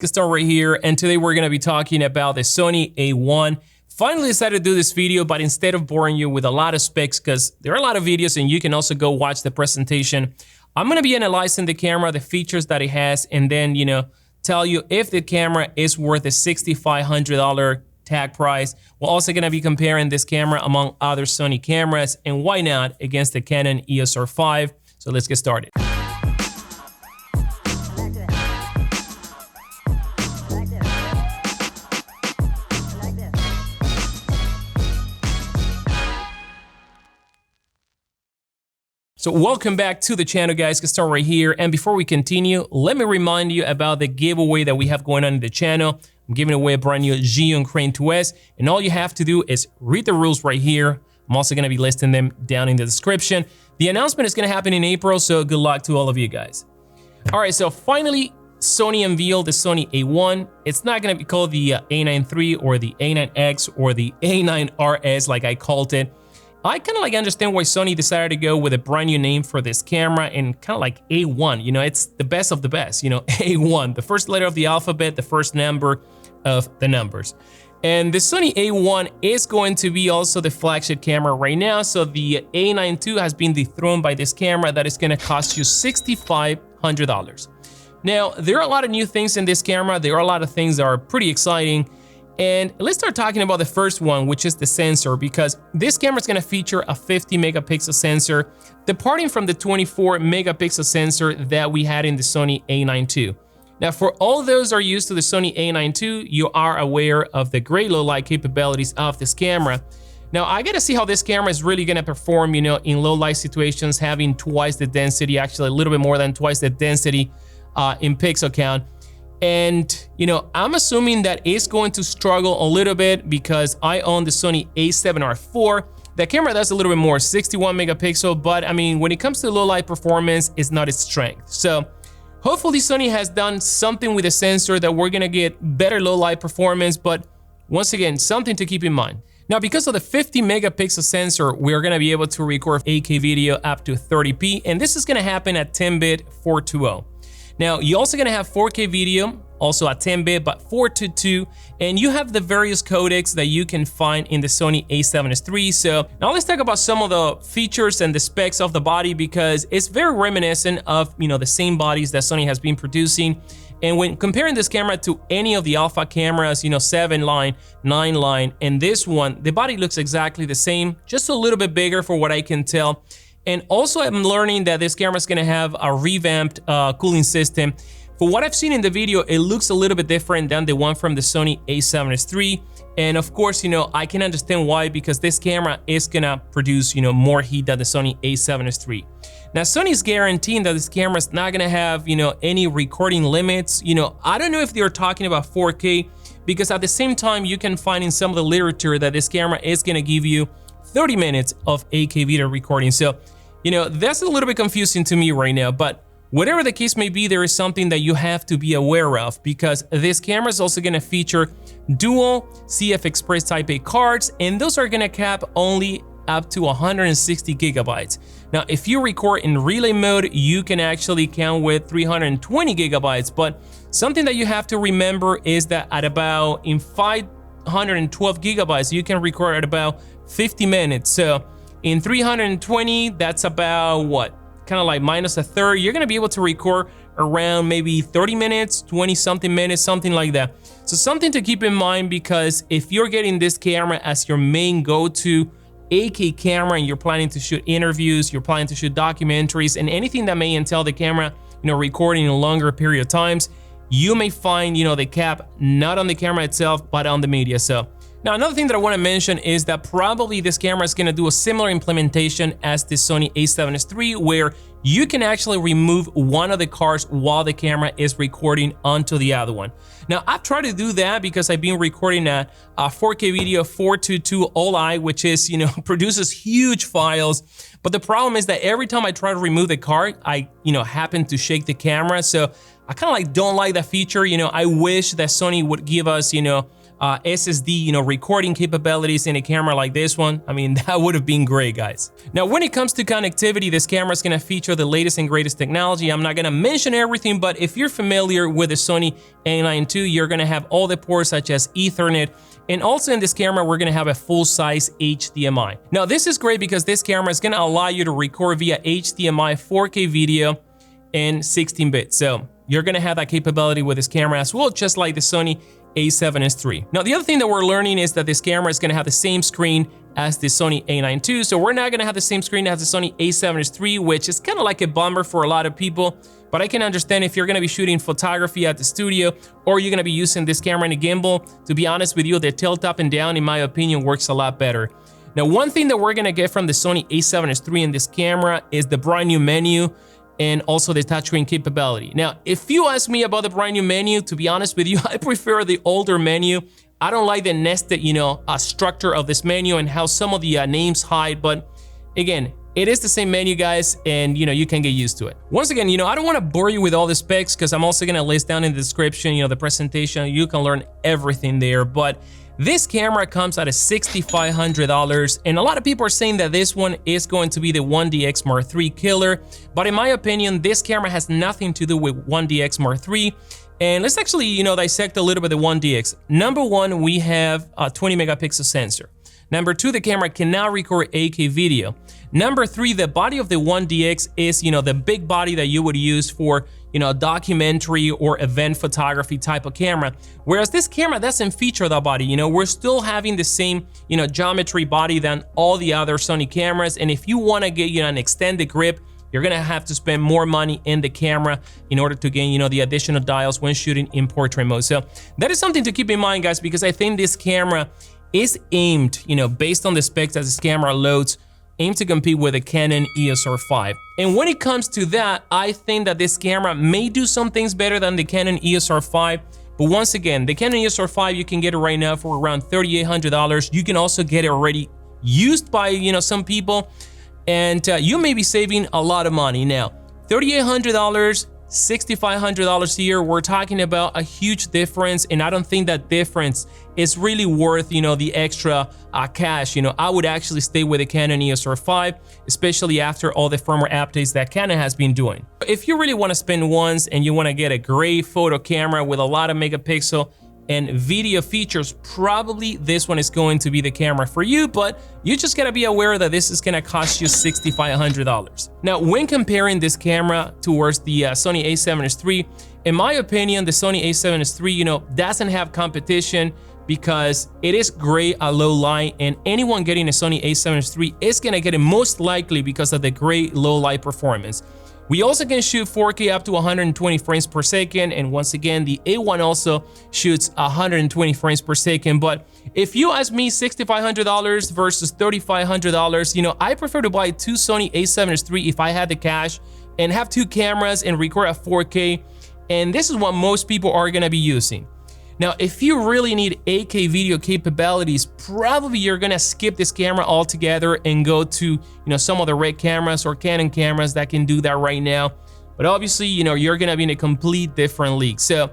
Start right here, and today we're going to be talking about the Sony A1. Finally decided to do this video, but instead of boring you with a lot of specs, because there are a lot of videos and you can also go watch the presentation, I'm going to be analyzing the camera, the features that it has, and then, tell you if the camera is worth a $6,500 tag price. We're also going to be comparing this camera among other Sony cameras, and why not, against the Canon EOS R5. So let's get started. So welcome back to the channel, guys. Let's start right here. And before we continue, let me remind you about the giveaway that we have going on in the channel. I'm giving away a brand new Xeon Crane 2S, and all you have to do is read the rules right here. I'm also going to be listing them down in the description. The announcement is going to happen in April, so good luck to all of you guys. All right, so finally, Sony unveiled the Sony A1. It's not going to be called the A9 III or the A9X or the A9 RS like I called it. I kind of understand why Sony decided to go with a brand new name for this camera and kind of like A1, it's the best of the best, A1, the first letter of the alphabet, the first number of the numbers. And the Sony A1 is going to be also the flagship camera right now. So the A9 II has been dethroned by this camera that is going to cost you $6,500. Now, there are a lot of new things in this camera. There are a lot of things that are pretty exciting. And let's start talking about the first one, which is the sensor, because this camera is going to feature a 50 megapixel sensor, departing from the 24 megapixel sensor that we had in the Sony A9 II. Now, for all those that are used to the Sony A9 II, you are aware of the great low light capabilities of this camera. Now, I got to see how this camera is really going to perform, in low light situations, having twice the density, actually a little bit more than twice the density in pixel count. And, I'm assuming that it's going to struggle a little bit because I own the Sony A7R4. That camera does a little bit more, 61 megapixel, but I mean, when it comes to low light performance, it's not its strength. So hopefully Sony has done something with the sensor that we're gonna get better low light performance, but once again, something to keep in mind. Now, because of the 50 megapixel sensor, we're gonna be able to record 8K video up to 30p, and this is gonna happen at 10-bit 420. Now, you're also gonna have 4K video, also at 10-bit, but 422, and you have the various codecs that you can find in the Sony A7S III. So now let's talk about some of the features and the specs of the body, because it's very reminiscent of, the same bodies that Sony has been producing. And when comparing this camera to any of the alpha cameras, 7 line, 9 line, and this one, the body looks exactly the same, just a little bit bigger for what I can tell. And also I'm learning that this camera is gonna have a revamped cooling system. For what I've seen in the video, it looks a little bit different than the one from the Sony A7S III. And of course, I can understand why, because this camera is gonna produce, more heat than the Sony A7S III. Now, Sony is guaranteeing that this camera is not gonna have, any recording limits. I don't know if they're talking about 4K, because at the same time, you can find in some of the literature that this camera is gonna give you 30 minutes of 8K video recording. So, that's a little bit confusing to me right now, but whatever the case may be, there is something that you have to be aware of, because this camera is also gonna feature dual CF Express Type A cards, and those are gonna cap only up to 160 gigabytes. Now, if you record in relay mode, you can actually count with 320 gigabytes, but something that you have to remember is that at about in 512 gigabytes, you can record at about 50 minutes. So in 320, that's about what? Kind of like minus a third. You're gonna be able to record around maybe 30 minutes, 20 something minutes, something like that. So something to keep in mind, because if you're getting this camera as your main go-to 8K camera and you're planning to shoot interviews, you're planning to shoot documentaries, and anything that may entail the camera, recording in a longer period of times, you may find, the cap not on the camera itself, but on the media. So now, another thing that I want to mention is that probably this camera is going to do a similar implementation as the Sony A7S III, where you can actually remove one of the cards while the camera is recording onto the other one. Now, I've tried to do that because I've been recording a 4K video 422 All-I, which is, produces huge files. But the problem is that every time I try to remove the card, I, happen to shake the camera. So I kind of don't like that feature. I wish that Sony would give us, SSD, you know, recording capabilities in a camera like this one, I mean, that would have been great, guys. Now, when it comes to connectivity, this camera is gonna feature the latest and greatest technology. I'm not gonna mention everything, but if you're familiar with the Sony A1 II, you're gonna have all the ports such as Ethernet, and also in this camera, we're gonna have a full-size HDMI. Now, this is great because this camera is gonna allow you to record via HDMI 4K video in 16-bit. So you're gonna have that capability with this camera as well, just like the Sony A7S III. Now, the other thing that we're learning is that this camera is gonna have the same screen as the Sony A1 II. So we're not gonna have the same screen as the Sony A7S III, which is kind of like a bummer for a lot of people. But I can understand if you're gonna be shooting photography at the studio or you're gonna be using this camera in a gimbal. To be honest with you, the tilt up and down, in my opinion, works a lot better. Now, one thing that we're gonna get from the Sony A7S III in this camera is the brand new menu and also the touchscreen capability. Now, if you ask me about the brand new menu, to be honest with you, I prefer the older menu. I don't like the nested, you know, structure of this menu and how some of the names hide, but again, it is the same menu, guys, and you know, you can get used to it. Once again, you know, I don't want to bore you with all the specs because I'm also gonna list down in the description, you know, the presentation. You can learn everything there, but this camera comes at a $6,500, and a lot of people are saying that this one is going to be the 1DX Mark III killer, but in my opinion, this camera has nothing to do with 1DX Mark III. And let's actually, you know, dissect a little bit the 1DX. Number one, we have a 20 megapixel sensor. Number two, the camera cannot record 8K video. Number three, the body of the 1DX is, you know, the big body that you would use for, you know, documentary or event photography type of camera. Whereas this camera doesn't feature that body. You know, we're still having the same, you know, geometry body than all the other Sony cameras. And if you want to get, you know, an extended grip, you're gonna have to spend more money in the camera in order to gain, you know, the additional dials when shooting in portrait mode. So that is something to keep in mind, guys, because I think this camera is aimed, you know, based on the specs as this camera loads, aimed to compete with the Canon EOS R5. And when it comes to that, I think that this camera may do some things better than the Canon EOS R5. But once again, the Canon EOS R5, you can get it right now for around $3,800. You can also get it already used by, you know, some people, and you may be saving a lot of money. Now, $3,800, $6,500 a year, we're talking about a huge difference, and I don't think that difference is really worth, you know, the extra cash. You know, I would actually stay with the Canon EOS R5, especially after all the firmware updates that Canon has been doing. If you really want to spend once and you want to get a great photo camera with a lot of megapixel and video features, probably this one is going to be the camera for you, but you just gotta be aware that this is gonna cost you $6,500. Now, when comparing this camera towards the Sony A7S III, in my opinion, the Sony A7S III, you know, doesn't have competition because it is great at low light, and anyone getting a Sony A7S III is gonna get it most likely because of the great low light performance. We also can shoot 4K up to 120 frames per second, and once again, the A1 also shoots 120 frames per second. But if you ask me, $6,500 versus $3,500, you know, I prefer to buy two Sony A7S III if I had the cash and have two cameras and record at 4K, and this is what most people are gonna be using. Now, if you really need 8K video capabilities, probably you're gonna skip this camera altogether and go to, you know, some of the Red cameras or Canon cameras that can do that right now. But obviously, you know, you're gonna be in a complete different league. So,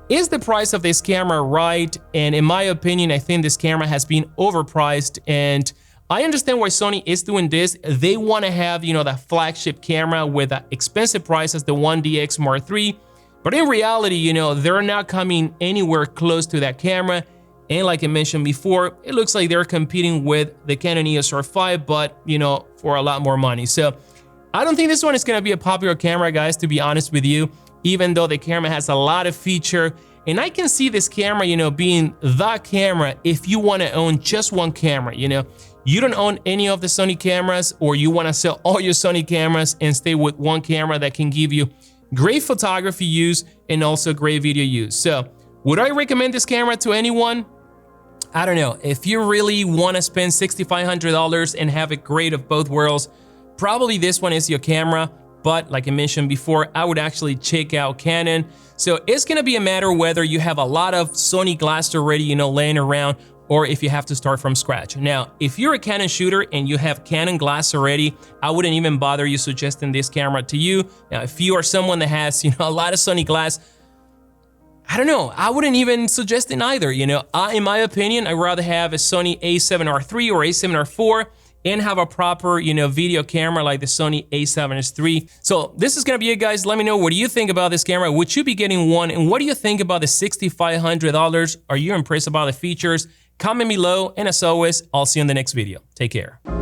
is the price of this camera right? And in my opinion, I think this camera has been overpriced, and I understand why Sony is doing this. They wanna have, you know, that flagship camera with an expensive price as the 1DX Mark III. But in reality, you know, they're not coming anywhere close to that camera. And like I mentioned before, it looks like they're competing with the Canon EOS R5, but, you know, for a lot more money. So I don't think this one is gonna be a popular camera, guys, to be honest with you, even though the camera has a lot of feature. And I can see this camera, you know, being the camera if you wanna own just one camera, you know. You don't own any of the Sony cameras, or you wanna sell all your Sony cameras and stay with one camera that can give you great photography use and also great video use. So would I recommend this camera to anyone? I don't know. If you really want to spend $6,500 and have a great of both worlds, probably this one is your camera. But like I mentioned before, I would actually check out Canon. So it's gonna be a matter whether you have a lot of Sony glass already, you know, laying around, or if you have to start from scratch. Now, if you're a Canon shooter and you have Canon glass already, I wouldn't even bother you suggesting this camera to you. Now, if you are someone that has, you know, a lot of Sony glass, I don't know, I wouldn't even suggest it either. You know, in my opinion, I'd rather have a Sony A7R3 or A7R4 and have a proper, you know, video camera like the Sony A7S III. So this is gonna be it, guys. Let me know, what do you think about this camera? Would you be getting one? And what do you think about the $6,500? Are you impressed about the features? Comment below, and as always, I'll see you in the next video. Take care.